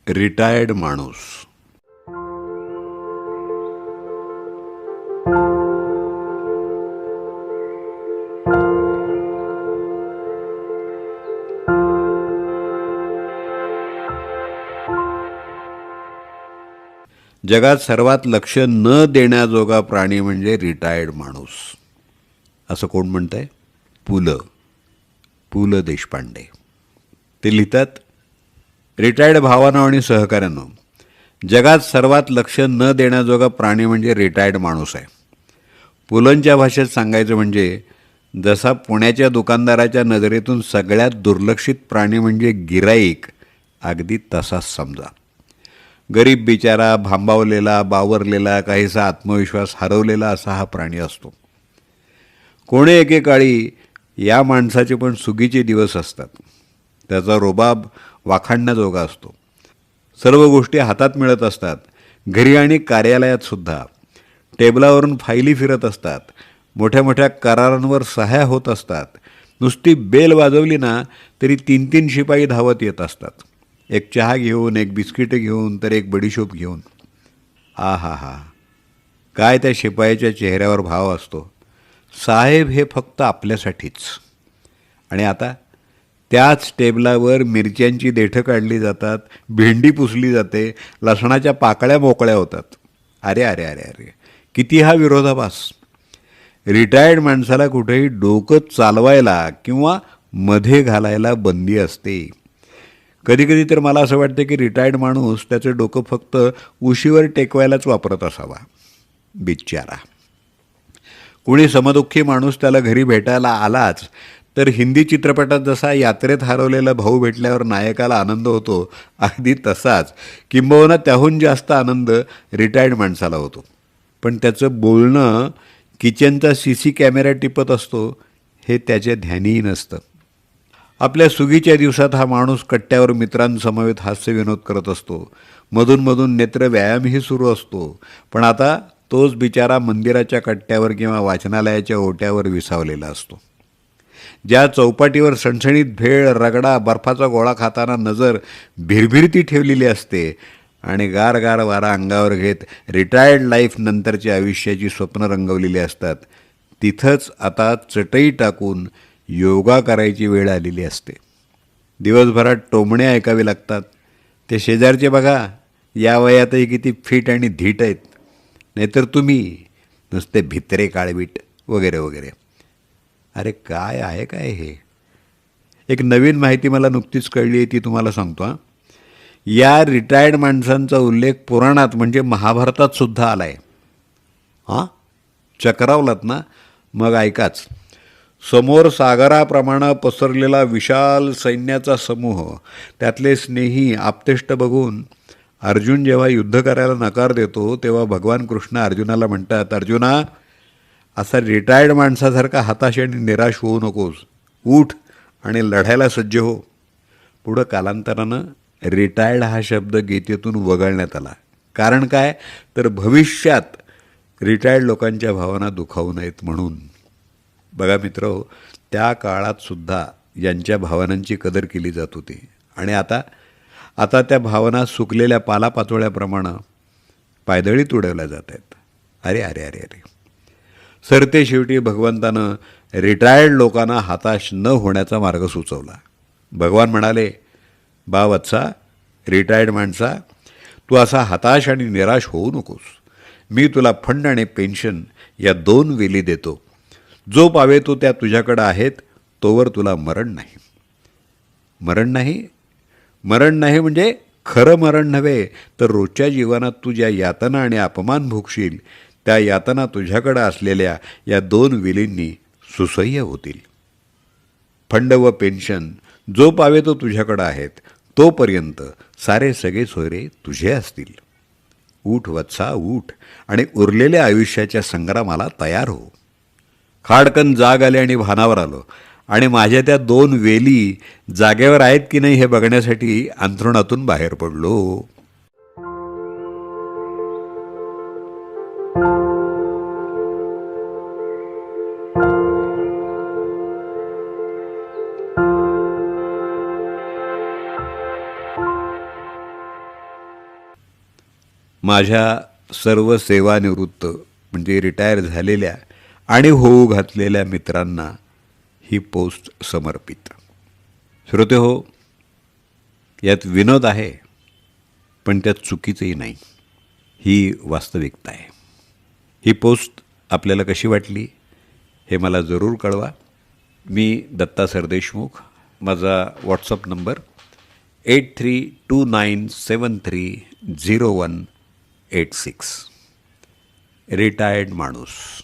Retired माणूस. जगात सर्वात लक्ष न देण्याजोगा प्राणी म्हणजे रिटायर्ड माणूस. असं कोण म्हणतंय? पु ल देशपांडे. ते लिहितात, रिटायर्ड भावांनो आणि सहकाऱ्यांनो, जगात सर्वात लक्ष न देण्याजोगा प्राणी म्हणजे रिटायर्ड माणूस आहे. पुलंच्या भाषेत सांगायचं म्हणजे जसा पुण्याच्या दुकानदाराच्या नजरेतून सगळ्यात दुर्लक्षित प्राणी म्हणजे गिराईक, अगदी तसाच समजा. गरीब बिचारा, भांबावलेला, बावरलेला, काहीसा आत्मविश्वास हरवलेला असा हा प्राणी असतो. कोणे एकेकाळी या माणसाचे पण सुगीचे दिवस असतात. त्याचा रोबाब वाखाणण्याजोगा असतो. सर्व गोष्टी हातात मिळत असतात. घरी आणि कार्यालयात सुद्धा टेबलावरून फायली फिरत असतात. मोठ्या मोठ्या करारांवर सह्या होत असतात. नुसती बेल वाजवली ना तरी 3-3 शिपाई धावत येत असतात. एक चहा घेऊन, एक बिस्किटं घेऊन, तर एक बडीशोप घेऊन. हा हा हा, काय त्या शिपायाच्या चेहऱ्यावर भाव असतो. साहेब हे फक्त आपल्यासाठीच. आणि आता त्याच टेबलावर मिरच्यांची देठं काढली जातात, भेंडी पुसली जाते, लसणाच्या पाकळ्या मोकळ्या होतात. अरे अरे अरे अरे, किती हा विरोधाभास. रिटायर्ड माणसाला कुठेही डोकं चालवायला किंवा मध्ये घालायला बंदी असते. कधीकधी तर मला असं वाटतं की रिटायर्ड माणूस त्याचं डोकं फक्त उशीवर टेकवायलाच वापरत असावा. बिचारा. कुणी समदुःखी माणूस त्याला घरी भेटायला आलाच तर हिंदी चित्रपटात जसा यात्रेत हरवलेला भाऊ भेटल्यावर नायकाला आनंद होतो, अगदी तसाच किंबहुना त्याहून जास्त आनंद रिटायर्ड माणसाला होतो. पण त्याचं बोलणं किचनचा CC कॅमेरा टिपत असतो हे त्याच्या ध्यानीही नसतं. आपल्या सुगीच्या दिवसात हा माणूस कट्ट्यावर मित्रांसमवेत हास्यविनोद करत असतो. मधून नेत्र व्यायामही सुरू असतो. पण आता तोच बिचारा मंदिराच्या कट्ट्यावर किंवा वाचनालयाच्या ओट्यावर विसावलेला असतो. ज्या चौपाटीवर सणसणीत भेळ, रगडा, बर्फाचा गोळा खाताना नजर भिरभिरती ठेवलेली असते आणि गार वारा अंगावर घेत रिटायर्ड लाईफ नंतरच्या आयुष्याची स्वप्न रंगवलेली असतात, तिथंच आता चटई टाकून योगा करायची वेळ आलेली असते. दिवसभरात टोमणे ऐकावे लागतात. ते शेजारचे बघा, या वयातही किती फिट आणि धीट आहेत, नाहीतर तुम्ही नुसते भित्रे काळवीट वगैरे वगैरे. अरे काय आहे काय हे? एक नवीन माहिती मला नुकतीच कळली आहे, ती तुम्हाला सांगतो. या रिटायर्ड माणसांचा उल्लेख पुराणात म्हणजे महाभारतात सुद्धा आला आहे. हां, चक्रावलात ना? मग ऐकाच. समोर सागराप्रमाणे पसरलेला विशाल सैन्याचा समूह, त्यातले स्नेही आप्तेष्ट बघून अर्जुन जेव्हा युद्ध करायला नकार देतो तेव्हा भगवान कृष्ण अर्जुनाला म्हणतात, अर्जुना, असा रिटायर्ड माणसासारखा हताश आणि निराश होऊ नकोस. उठ आणि लढायला सज्ज हो. पुढं कालांतरानं रिटायर्ड हा शब्द गीतेतून वगळण्यात आला. कारण काय, तर भविष्यात रिटायर्ड लोकांच्या भावना दुखावू नयेत म्हणून. बघा मित्र, त्या काळात सुद्धा यांच्या भावनांची कदर केली जात होती. आणि आता त्या भावना सुकलेल्या पालापाचोळ्याप्रमाणे पायदळीत उडवल्या जात आहेत. अरे अरे अरे अरे. सरते शेवटी भगवंतानं रिटायर्ड लोकांना हताश न होण्याचा मार्ग सुचवला. भगवान म्हणाले, बा वत्सा, रिटायर्ड माणसा, तू असा हताश आणि निराश होऊ नकोस. मी तुला फंड आणि पेन्शन या 2 वेली देतो. जो पावे तो त्या तुझ्याकडं आहेत, तोवर तुला मरण नाही. मरण नाही? मरण नाही म्हणजे खरं मरण नव्हे, तर रोजच्या जीवनात तू ज्या यातना आणि अपमान भोगशील त्या यातना तुझ्याकडं असलेल्या या 2 विलींनी सुसह्य होतील. फंड व पेन्शन जो पावे तो तुझ्याकडं आहेत, तोपर्यंत सारे सगळे सोयरे तुझे असतील. उठ वत्सा, उठ आणि उरलेल्या आयुष्याच्या संग्रामाला तयार हो. खाडकन जाग आले आणि भानावर आलो आणि माझ्या त्या 2 वेली जागेवर आहेत की नाही हे बघण्यासाठी अंथरुणातून बाहेर पडलो. माझ्या सर्व सेवानिवृत्त म्हणजे रिटायर झालेल्या आणि होऊ घातलेल्या मित्रांना ही पोस्ट समर्पित. श्रोते हो, यात विनोद आहे, पण त्यात चुकीचंही नाही. ही वास्तविकता आहे. ही पोस्ट आपल्याला कशी वाटली हे मला जरूर कळवा. मी दत्ता सरदेशमुख. माझा व्हॉट्सअप नंबर 8329730186. रिटायर्ड माणूस.